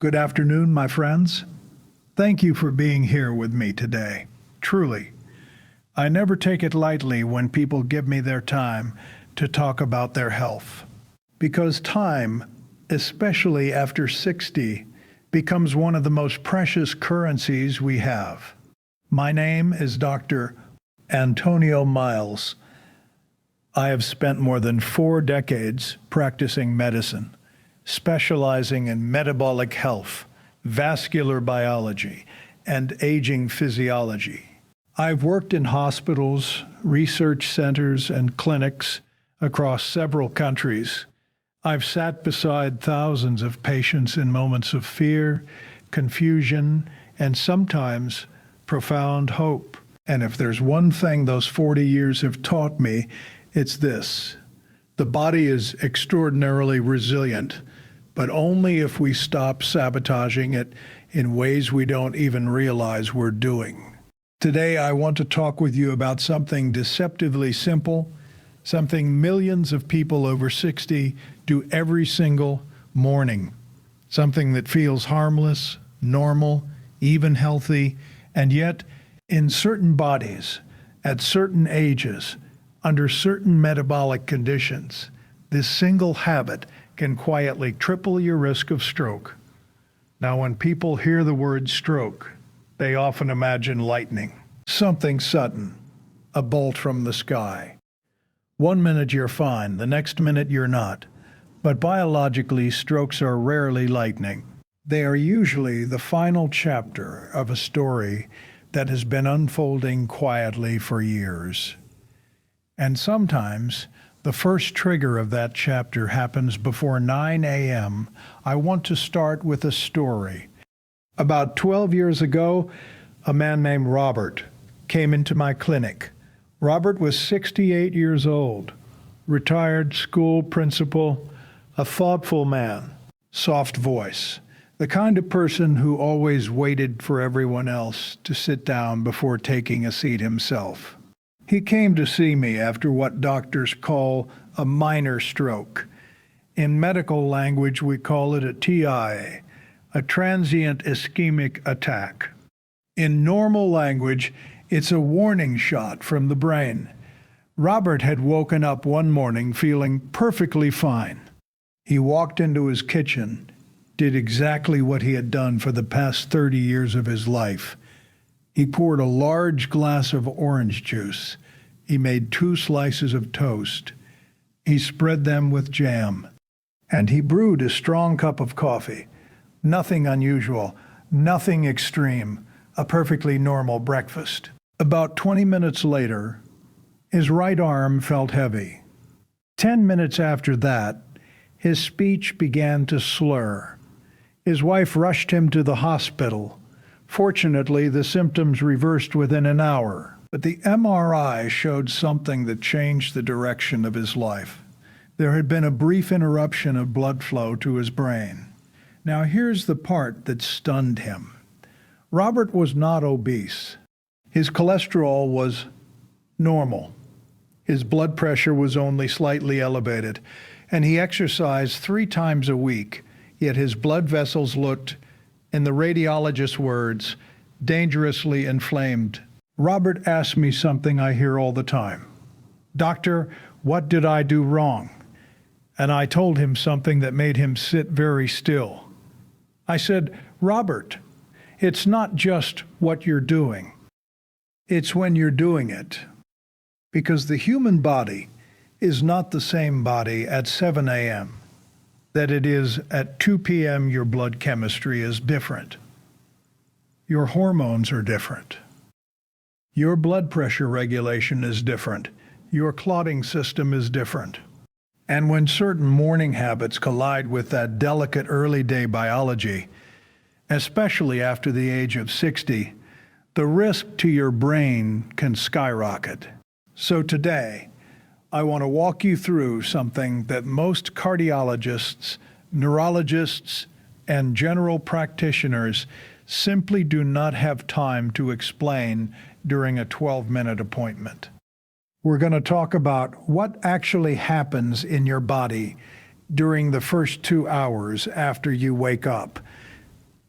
Good afternoon, my friends. Thank you for being here with me today. Truly, I never take it lightly when people give me their time to talk about their health. Because time, especially after 60, becomes one of the most precious currencies we have. My name is Dr. Antonio Miles. I have spent more than 4 decades practicing medicine, specializing in metabolic health, vascular biology, and aging physiology. I've worked in hospitals, research centers, and clinics across several countries. I've sat beside thousands of patients in moments of fear, confusion, and sometimes profound hope. And if there's one thing those 40 years have taught me, it's this: the body is extraordinarily resilient, but only if we stop sabotaging it in ways we don't even realize we're doing. Today, I want to talk with you about something deceptively simple, something millions of people over 60 do every single morning, something that feels harmless, normal, even healthy, and yet, in certain bodies, at certain ages, under certain metabolic conditions, this single habit can quietly triple your risk of stroke. Now, when people hear the word stroke, they often imagine lightning, something sudden, a bolt from the sky. 1 minute you're fine, the next minute you're not. But biologically, strokes are rarely lightning. They are usually the final chapter of a story that has been unfolding quietly for years. And sometimes, the first trigger of that chapter happens before 9 a.m. I want to start with a story. About 12 years ago, a man named Robert came into my clinic. Robert was 68 years old, retired school principal, a thoughtful man, soft voice, the kind of person who always waited for everyone else to sit down before taking a seat himself. He came to see me after what doctors call a minor stroke. In medical language, we call it a TI, a transient ischemic attack. In normal language, it's a warning shot from the brain. Robert had woken up one morning feeling perfectly fine. He walked into his kitchen, did exactly what he had done for the past 30 years of his life. He poured a large glass of orange juice. He made 2 slices of toast. He spread them with jam. And he brewed a strong cup of coffee. Nothing unusual, nothing extreme, a perfectly normal breakfast. About 20 minutes later, his right arm felt heavy. 10 minutes after that, his speech began to slur. His wife rushed him to the hospital. Fortunately, the symptoms reversed within an hour, but the MRI showed something that changed the direction of his life. There had been a brief interruption of blood flow to his brain. Now here's the part that stunned him. Robert was not obese. His cholesterol was normal. His blood pressure was only slightly elevated, and he exercised 3 times a week, yet his blood vessels looked, in the radiologist's words, dangerously inflamed. Robert asked me something I hear all the time. "Doctor, what did I do wrong?" And I told him something that made him sit very still. I said, "Robert, it's not just what you're doing. It's when you're doing it. Because the human body is not the same body at 7 a.m. that it is at 2 p.m. Your blood chemistry is different. Your hormones are different. Your blood pressure regulation is different. Your clotting system is different. And when certain morning habits collide with that delicate early day biology, especially after the age of 60, the risk to your brain can skyrocket. So today, I want to walk you through something that most cardiologists, neurologists, and general practitioners simply do not have time to explain during a 12-minute appointment. We're going to talk about what actually happens in your body during the first 2 hours after you wake up.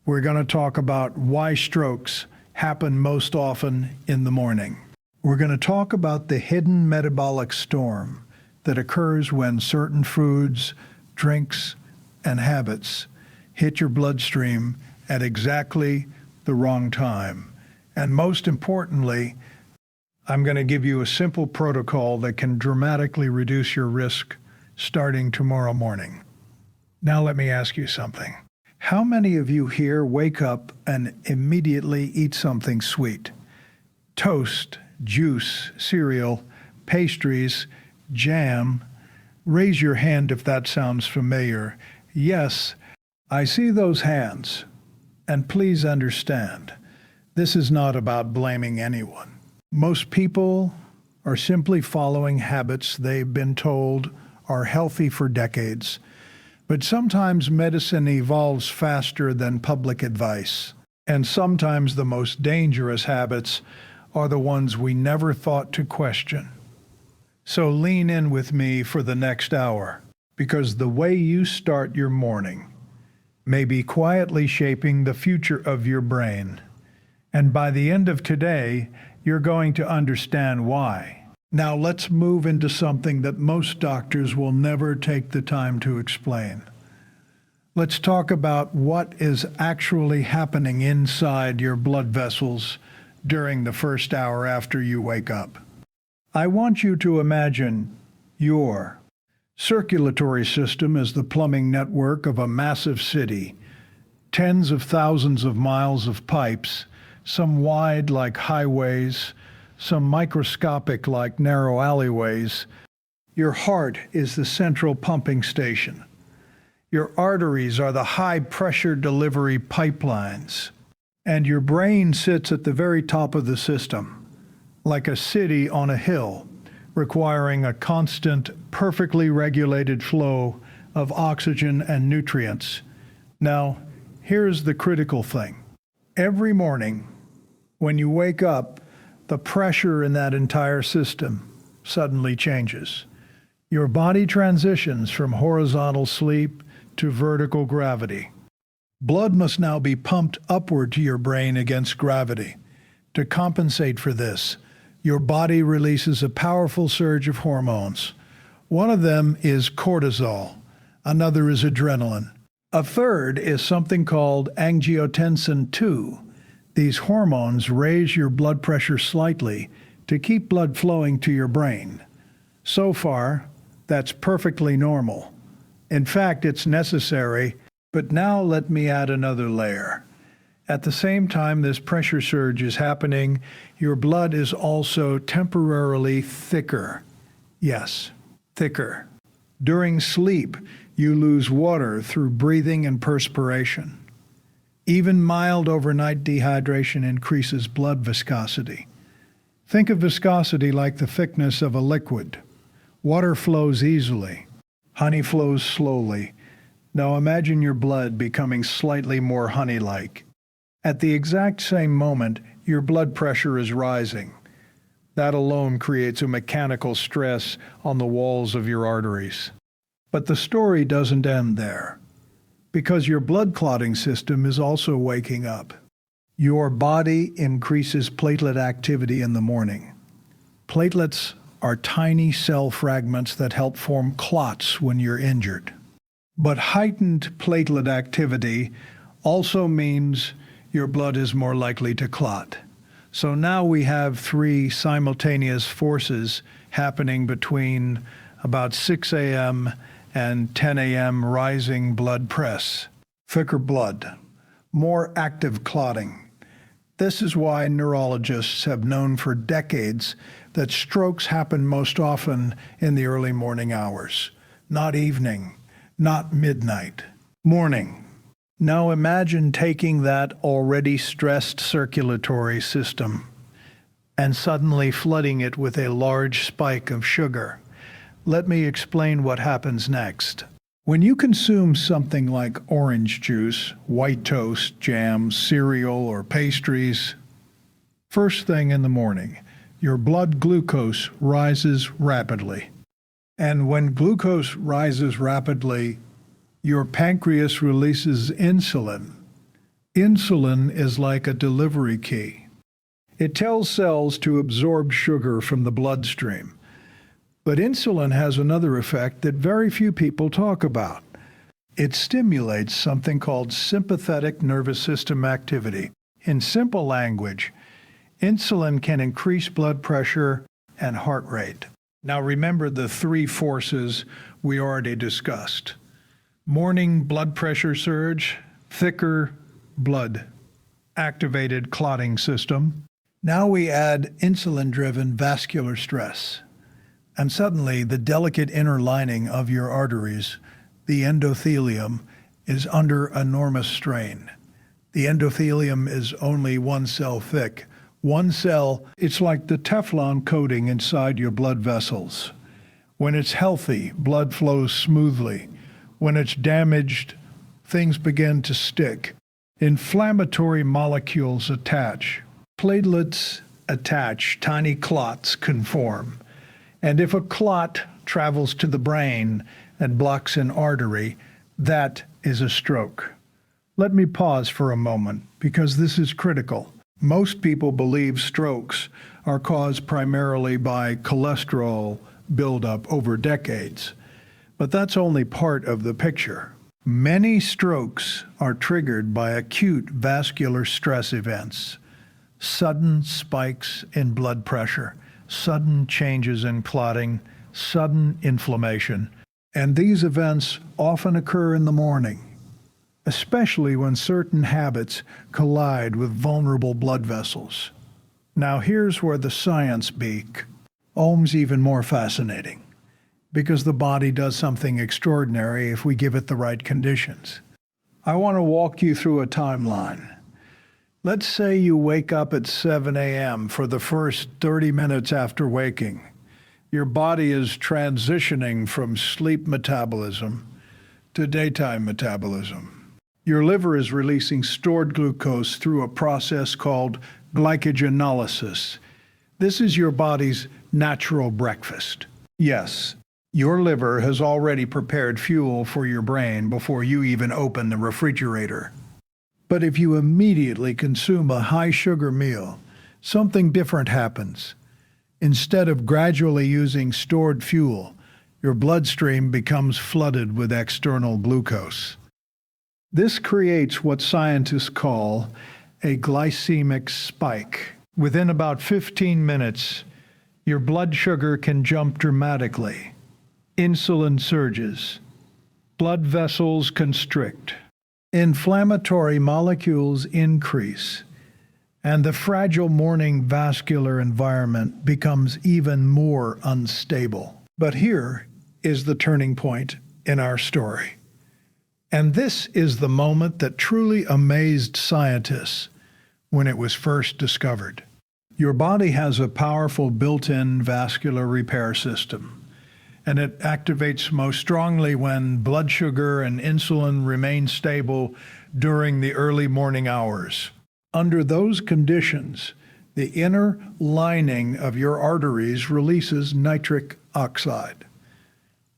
We're going to talk about why strokes happen most often in the morning. We're going to talk about the hidden metabolic storm that occurs when certain foods, drinks, and habits hit your bloodstream at exactly the wrong time. And most importantly, I'm going to give you a simple protocol that can dramatically reduce your risk starting tomorrow morning. Now let me ask you something. How many of you here wake up and immediately eat something sweet? Toast, juice, cereal, pastries, jam. Raise your hand if that sounds familiar. Yes, I see those hands. And please understand, this is not about blaming anyone. Most people are simply following habits they've been told are healthy for decades. But sometimes medicine evolves faster than public advice. And sometimes the most dangerous habits are the ones we never thought to question. So lean in with me for the next hour, because the way you start your morning may be quietly shaping the future of your brain. And by the end of today, you're going to understand why. Now let's move into something that most doctors will never take the time to explain. Let's talk about what is actually happening inside your blood vessels during the first hour after you wake up. I want you to imagine your circulatory system as the plumbing network of a massive city, tens of thousands of miles of pipes, some wide like highways, some microscopic like narrow alleyways. Your heart is the central pumping station. Your arteries are the high-pressure delivery pipelines. And your brain sits at the very top of the system, like a city on a hill, requiring a constant, perfectly regulated flow of oxygen and nutrients. Now, here's the critical thing. Every morning, when you wake up, the pressure in that entire system suddenly changes. Your body transitions from horizontal sleep to vertical gravity. Blood must now be pumped upward to your brain against gravity. To compensate for this, your body releases a powerful surge of hormones. One of them is cortisol. Another is adrenaline. A third is something called angiotensin II. These hormones raise your blood pressure slightly to keep blood flowing to your brain. So far, that's perfectly normal. In fact, it's necessary, but now let me add another layer. At the same time this pressure surge is happening, your blood is also temporarily thicker. Yes, thicker. During sleep, you lose water through breathing and perspiration. Even mild overnight dehydration increases blood viscosity. Think of viscosity like the thickness of a liquid. Water flows easily. Honey flows slowly. Now imagine your blood becoming slightly more honey-like. At the exact same moment, your blood pressure is rising. That alone creates a mechanical stress on the walls of your arteries. But the story doesn't end there, because your blood clotting system is also waking up. Your body increases platelet activity in the morning. Platelets are tiny cell fragments that help form clots when you're injured. But heightened platelet activity also means your blood is more likely to clot. So now we have three simultaneous forces happening between about 6 a.m. and 10 a.m. rising blood press. Thicker blood, more active clotting. This is why neurologists have known for decades that strokes happen most often in the early morning hours, not evening, not midnight, morning. Now imagine taking that already stressed circulatory system and suddenly flooding it with a large spike of sugar. Let me explain what happens next. When you consume something like orange juice, white toast, jam, cereal, or pastries, first thing in the morning, your blood glucose rises rapidly. And when glucose rises rapidly, your pancreas releases insulin. Insulin is like a delivery key. It tells cells to absorb sugar from the bloodstream. But insulin has another effect that very few people talk about. It stimulates something called sympathetic nervous system activity. In simple language, insulin can increase blood pressure and heart rate. Now remember the three forces we already discussed. Morning blood pressure surge, thicker blood, activated clotting system. Now we add insulin-driven vascular stress. And suddenly the delicate inner lining of your arteries, the endothelium, is under enormous strain. The endothelium is only one cell thick. One cell, it's like the Teflon coating inside your blood vessels. When it's healthy, blood flows smoothly. When it's damaged, things begin to stick. Inflammatory molecules attach. Platelets attach. Tiny clots can form. And if a clot travels to the brain and blocks an artery, that is a stroke. Let me pause for a moment because this is critical. Most people believe strokes are caused primarily by cholesterol buildup over decades, but that's only part of the picture. Many strokes are triggered by acute vascular stress events, sudden spikes in blood pressure, sudden changes in clotting, sudden inflammation, and these events often occur in the morning, especially when certain habits collide with vulnerable blood vessels. Now here's where the science becomes even more fascinating, because the body does something extraordinary if we give it the right conditions. I want to walk you through a timeline. Let's say you wake up at 7 a.m. for the first 30 minutes after waking. Your body is transitioning from sleep metabolism to daytime metabolism. Your liver is releasing stored glucose through a process called glycogenolysis. This is your body's natural breakfast. Yes, your liver has already prepared fuel for your brain before you even open the refrigerator. But if you immediately consume a high-sugar meal, something different happens. Instead of gradually using stored fuel, your bloodstream becomes flooded with external glucose. This creates what scientists call a glycemic spike. Within about 15 minutes, your blood sugar can jump dramatically. Insulin surges. Blood vessels constrict. Inflammatory molecules increase. And the fragile morning vascular environment becomes even more unstable. But here is the turning point in our story. And this is the moment that truly amazed scientists when it was first discovered. Your body has a powerful built-in vascular repair system, and it activates most strongly when blood sugar and insulin remain stable during the early morning hours. Under those conditions, the inner lining of your arteries releases nitric oxide.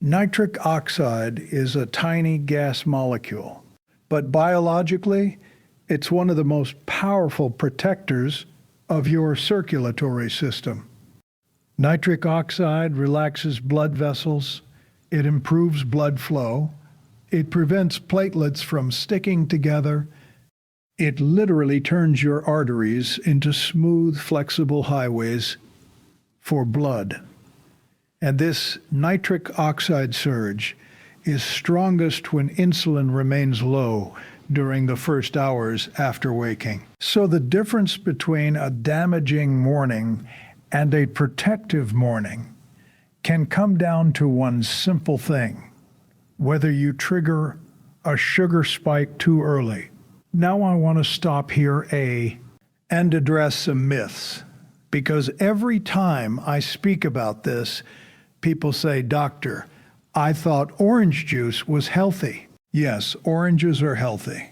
Nitric oxide is a tiny gas molecule, but biologically, it's one of the most powerful protectors of your circulatory system. Nitric oxide relaxes blood vessels, it improves blood flow, it prevents platelets from sticking together, it literally turns your arteries into smooth, flexible highways for blood. And this nitric oxide surge is strongest when insulin remains low during the first hours after waking. So the difference between a damaging morning and a protective morning can come down to one simple thing: whether you trigger a sugar spike too early. Now I want to stop here and address some myths, because every time I speak about this, people say, "Doctor, I thought orange juice was healthy." Yes, oranges are healthy.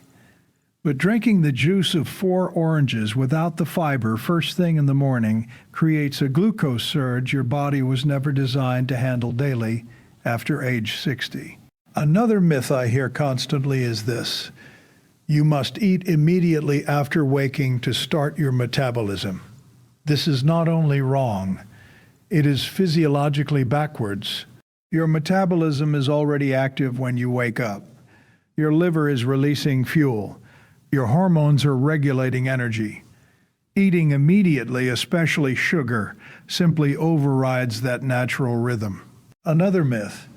But drinking the juice of 4 oranges without the fiber first thing in the morning creates a glucose surge your body was never designed to handle daily after age 60. Another myth I hear constantly is this: You must eat immediately after waking to start your metabolism. This is not only wrong, it is physiologically backwards. Your metabolism is already active when you wake up. Your liver is releasing fuel. Your hormones are regulating energy. Eating immediately, especially sugar, simply overrides that natural rhythm. Another myth.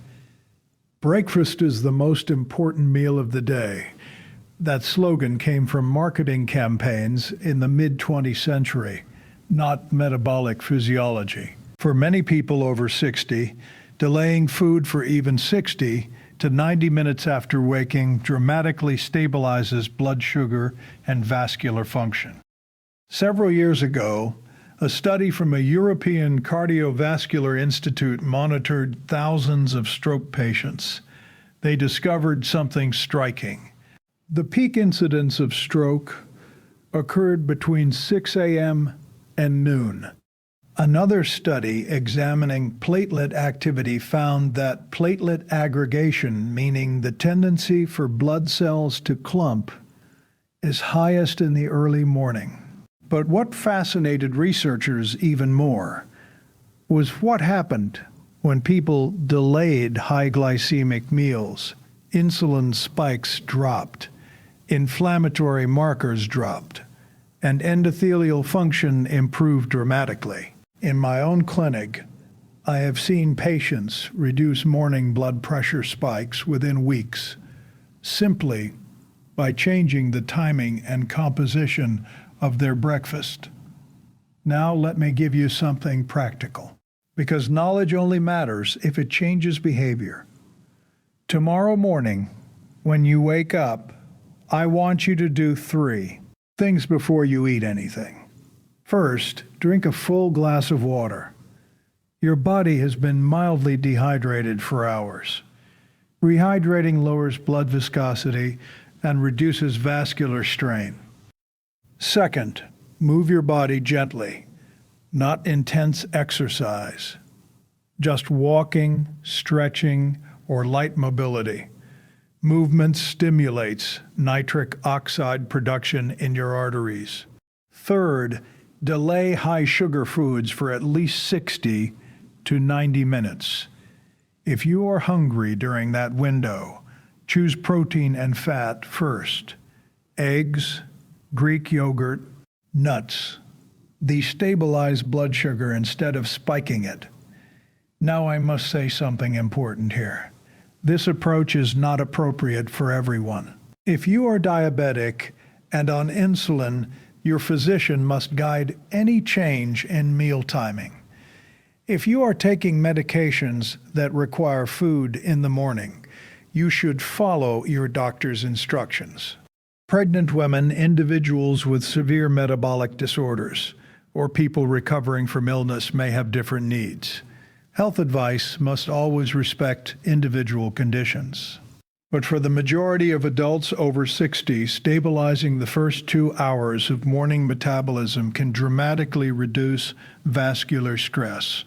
Breakfast is the most important meal of the day. That slogan came from marketing campaigns in the mid-20th century, not metabolic physiology. For many people over 60, delaying food for even 60 to 90 minutes after waking dramatically stabilizes blood sugar and vascular function. Several years ago, a study from a European Cardiovascular Institute monitored thousands of stroke patients. They discovered something striking. The peak incidence of stroke occurred between 6 a.m. and noon. Another study examining platelet activity found that platelet aggregation, meaning the tendency for blood cells to clump, is highest in the early morning. But what fascinated researchers even more was what happened when people delayed high glycemic meals. Insulin spikes dropped, inflammatory markers dropped, and endothelial function improved dramatically. In my own clinic, I have seen patients reduce morning blood pressure spikes within weeks simply by changing the timing and composition of their breakfast. Now let me give you something practical, because knowledge only matters if it changes behavior. Tomorrow morning, when you wake up, I want you to do 3 things before you eat anything. First, drink a full glass of water. Your body has been mildly dehydrated for hours. Rehydrating lowers blood viscosity and reduces vascular strain. Second, move your body gently, not intense exercise. Just walking, stretching, or light mobility. Movement stimulates nitric oxide production in your arteries. Third, delay high sugar foods for at least 60 to 90 minutes. If you are hungry during that window, choose protein and fat first. Eggs, Greek yogurt, nuts. These stabilize blood sugar instead of spiking it. Now I must say something important here. This approach is not appropriate for everyone. If you are diabetic and on insulin, your physician must guide any change in meal timing. If you are taking medications that require food in the morning, you should follow your doctor's instructions. Pregnant women, individuals with severe metabolic disorders, or people recovering from illness may have different needs. Health advice must always respect individual conditions. But for the majority of adults over 60, stabilizing the first 2 hours of morning metabolism can dramatically reduce vascular stress.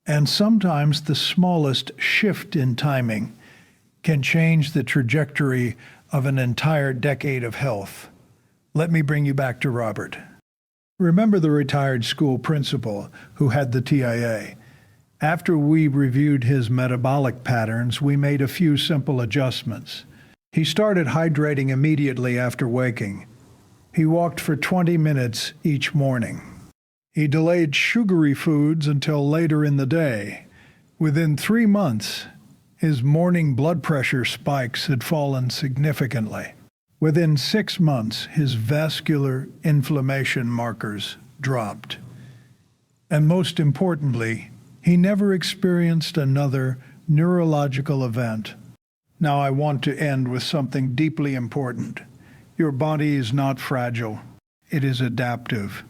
And sometimes the smallest shift in timing can change the trajectory of an entire decade of health. Let me bring you back to Robert. Remember the retired school principal who had the TIA? After we reviewed his metabolic patterns, we made a few simple adjustments. He started hydrating immediately after waking. He walked for 20 minutes each morning. He delayed sugary foods until later in the day. Within 3 months, his morning blood pressure spikes had fallen significantly. Within 6 months, his vascular inflammation markers dropped. And most importantly, he never experienced another neurological event. Now I want to end with something deeply important. Your body is not fragile. It is adaptive.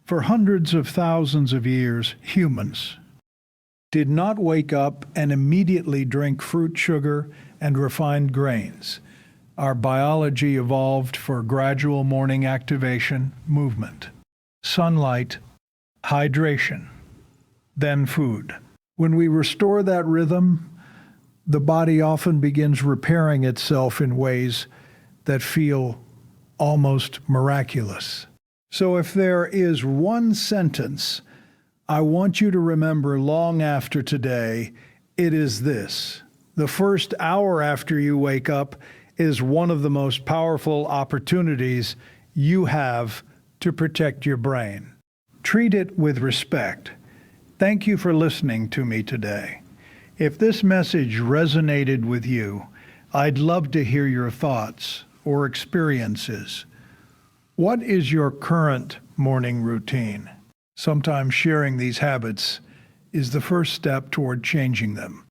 For hundreds of thousands of years, humans did not wake up and immediately drink fruit sugar and refined grains. Our biology evolved for gradual morning activation, movement, sunlight, hydration, then food. When we restore that rhythm, the body often begins repairing itself in ways that feel almost miraculous. So if there is one sentence I want you to remember long after today, it is this: the first hour after you wake up is one of the most powerful opportunities you have to protect your brain. Treat it with respect. Thank you for listening to me today. If this message resonated with you, I'd love to hear your thoughts or experiences. What is your current morning routine? Sometimes sharing these habits is the first step toward changing them.